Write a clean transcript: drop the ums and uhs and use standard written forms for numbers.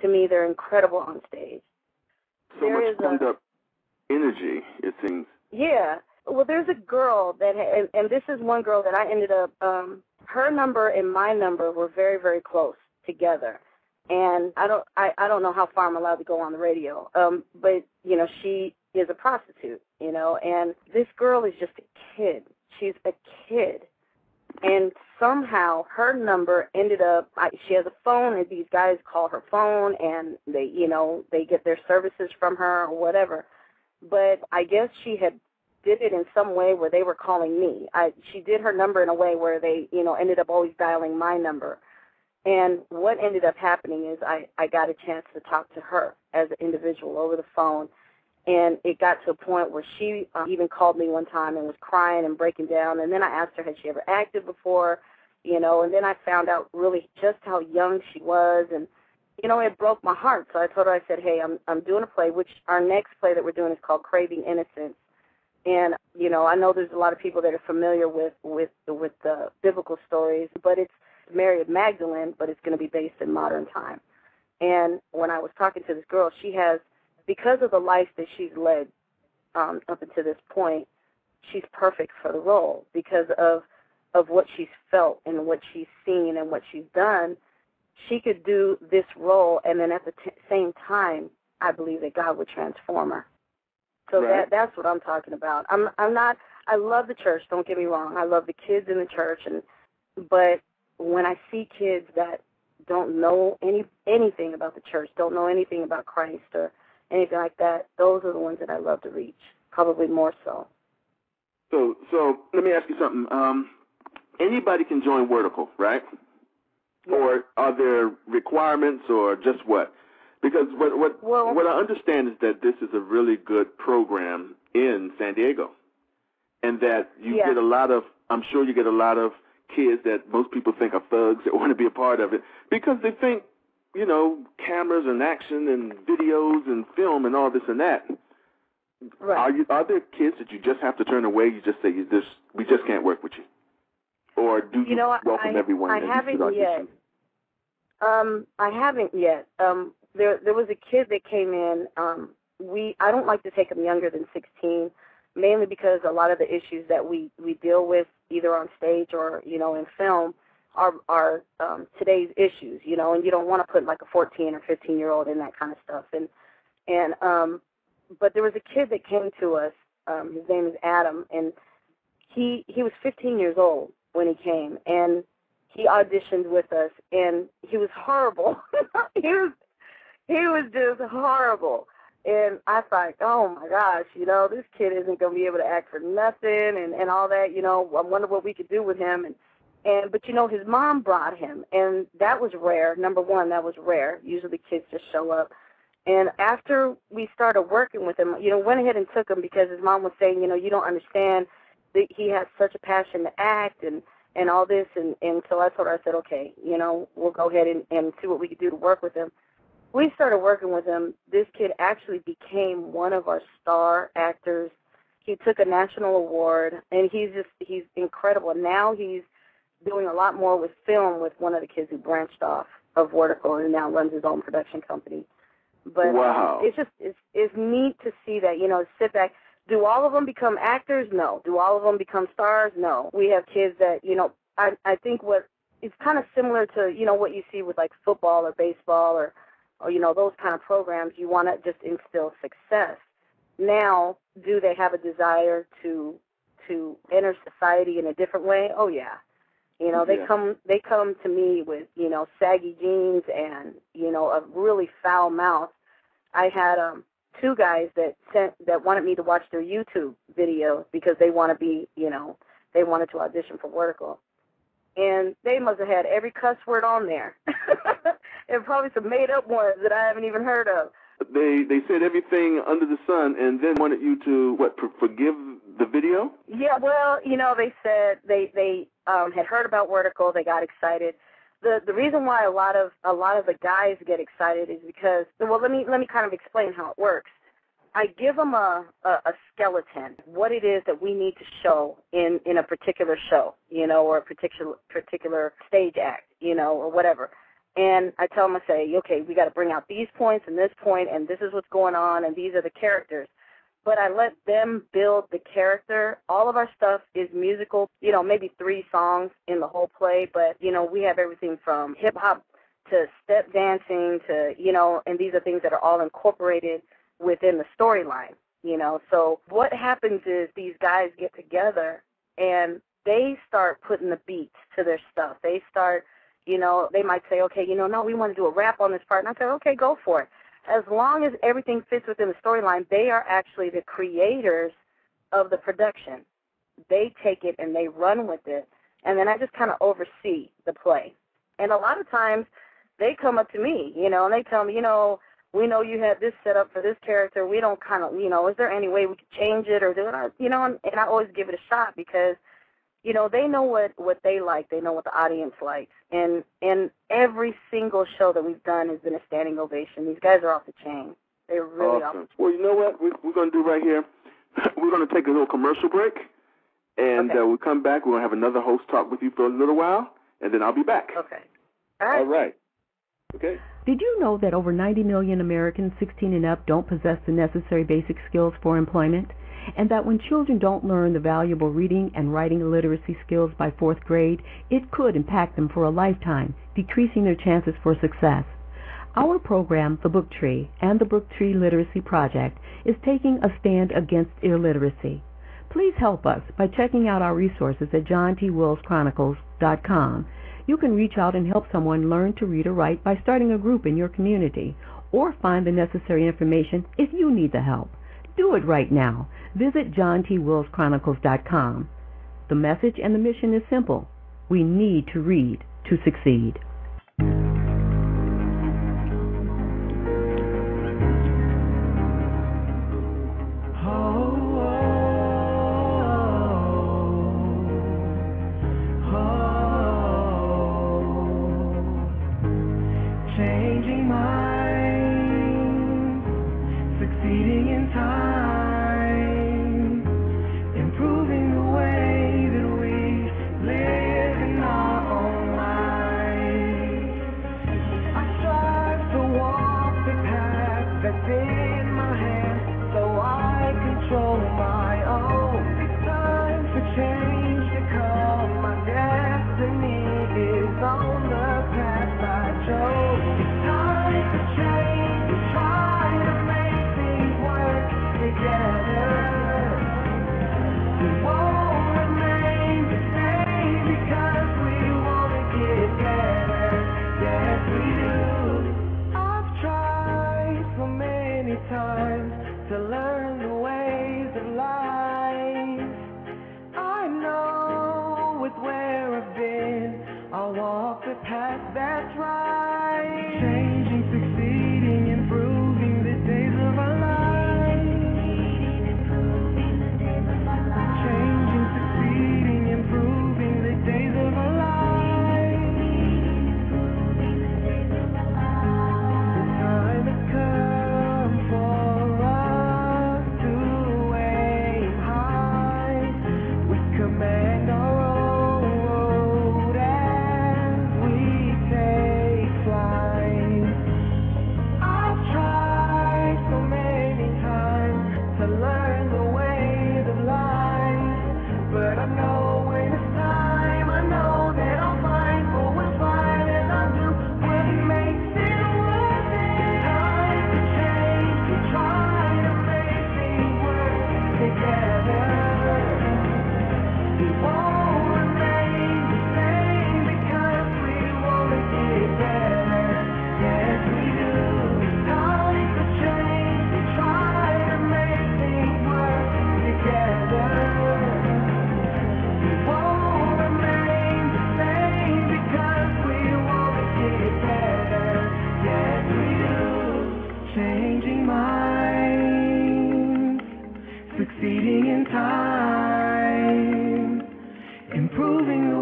to me, they're incredible on stage. So much pumped up energy, it seems. Yeah. Well, there's a girl that, and this is one girl that I ended up, her number and my number were very, very close together. And I don't know how far I'm allowed to go on the radio, but, you know, she is a prostitute, you know, and this girl is just a kid. She's a kid. And somehow her number ended up, she has a phone, and these guys call her phone, and they, you know, they get their services from her or whatever. But I guess she had did it in some way where they were calling me. She did her number in a way where they, you know, ended up always dialing my number. And what ended up happening is I got a chance to talk to her as an individual over the phone. And it got to a point where she even called me one time and was crying and breaking down. And then I asked her, had she ever acted before, you know, and then I found out really just how young she was. And, you know, it broke my heart. So I told her, I said, hey, I'm doing a play, which our next play that we're doing is called Craving Innocence. And, you know, I know there's a lot of people that are familiar with the biblical stories, but it's Mary of Magdalene, but it's going to be based in modern time. And when I was talking to this girl, she has, because of the life that she's led up until this point, she's perfect for the role because of what she's felt and what she's seen and what she's done. She could do this role, and then at the same time, I believe that God would transform her. So right. That's what I'm talking about. I love the church, don't get me wrong. I love the kids in the church, but when I see kids that don't know anything about the church, don't know anything about Christ or anything like that, those are the ones that I love to reach, probably more so. So let me ask you something. Anybody can join Wordical, right? Yeah. Or are there requirements or just what? Because what I understand is that this is a really good program in San Diego, and that you get a lot of, I'm sure you get a lot of kids that most people think are thugs that want to be a part of it because they think, you know, cameras and action and videos and film and all this and that. Right. Are there kids that you just have to turn away? You just say, we just can't work with you? Or do you welcome everyone? I haven't yet. I haven't yet. There was a kid that came in. I don't like to take them younger than 16, mainly because a lot of the issues that we deal with either on stage or, you know, in film are today's issues, you know, and you don't want to put like a 14 or 15-year-old in that kind of stuff. But there was a kid that came to us. His name is Adam, and he was 15 years old when he came, and he auditioned with us, and he was horrible. He was just horrible. And I thought, oh, my gosh, you know, this kid isn't going to be able to act for nothing and all that, you know. I wonder what we could do with him. But, you know, his mom brought him, and that was rare. Number one, that was rare. Usually the kids just show up. And after we started working with him, you know, went ahead and took him because his mom was saying, you know, you don't understand that he has such a passion to act and all this. And so I told her, I said, okay, you know, we'll go ahead and see what we could do to work with him. We started working with him. This kid actually became one of our star actors. He took a national award, and he's incredible. Now he's doing a lot more with film with one of the kids who branched off of Wordical and now runs his own production company. But wow. It's neat to see that, you know, sit back. Do all of them become actors? No. Do all of them become stars? No. We have kids that, you know, I think it's kind of similar to, you know, what you see with like football or baseball or you know, those kind of programs. You want to just instill success. Now, do they have a desire to enter society in a different way? Oh yeah. You know, they come to me with, you know, saggy jeans and, you know, a really foul mouth. I had two guys that wanted me to watch their YouTube videos because they want to be, you know, they wanted to audition for Wordical. And they must have had every cuss word on there. And probably some made-up ones that I haven't even heard of. They said everything under the sun and then wanted you to, forgive the video? Yeah, well, you know, they said they had heard about Wordical. They got excited. The reason why a lot of the guys get excited is because, well, let me kind of explain how it works. I give them a skeleton, what it is that we need to show in a particular show, you know, or a particular stage act, you know, or whatever. And I tell them, I say, okay, we got to bring out these points and this point, and this is what's going on, and these are the characters. But I let them build the character. All of our stuff is musical, maybe 3 songs in the whole play, but, we have everything from hip-hop to step dancing to, and these are things that are all incorporated within the storyline, So what happens is these guys get together and they start putting the beats to their stuff. They start, they might say, okay, no, we want to do a rap on this part. And I say, okay, go for it. As long as everything fits within the storyline, they are actually the creators of the production. They take it and they run with it. And then I just kind of oversee the play. And a lot of times they come up to me, and they tell me, we know you had this set up for this character. We don't kind of, is there any way we could change it or do it? And I always give it a shot because, they know what they like. They know what the audience likes. And every single show that we've done has been a standing ovation. These guys are off the chain. They're really awesome. off the chain. Well, you know what we're going to do right here? We're going to take a little commercial break, and we'll come back. We're going to have another host talk with you for a little while, and then I'll be back. Okay. All right. All right. Okay. Did you know that over 90 million Americans 16 and up don't possess the necessary basic skills for employment? And that when children don't learn the valuable reading and writing literacy skills by 4th grade, it could impact them for a lifetime, decreasing their chances for success. Our program, The Book Tree, and the Book Tree Literacy Project, is taking a stand against illiteracy. Please help us by checking out our resources at johntwillschronicles.com. You can reach out and help someone learn to read or write by starting a group in your community, or find the necessary information if you need the help. Do it right now. Visit johntwillschronicles.com. The message and the mission is simple. We need to read to succeed. Changing minds, succeeding in time, improving the way that we live in our own lives. I strive to walk the path that's in my hands, so I control my own. It's time for change to come. My destiny is on the path I chose. It's time to change, to try to make things work together. We won't remain the same because we want to get better. Yes, we do. I've tried so many times to learn the ways of life. I know with where I've been, I'll walk the path that's right. Changing, succeeding, improving the days of our lives. Changing, succeeding, improving the days of our lives. The time has come for us to aim high with command our own road as we take flight. I've tried so many times to learn the ways of life, but I know when it's time, I know that I'll find what we'll find, and I'll do what makes it worth it. Time to change, to try to make things work together. We won't remain the same because we want to get better. Yes, we do. Time to change, to try to make things work together. We won't remain the same because we want to get better. Yes, we do. Changing minds, succeeding in time, improving the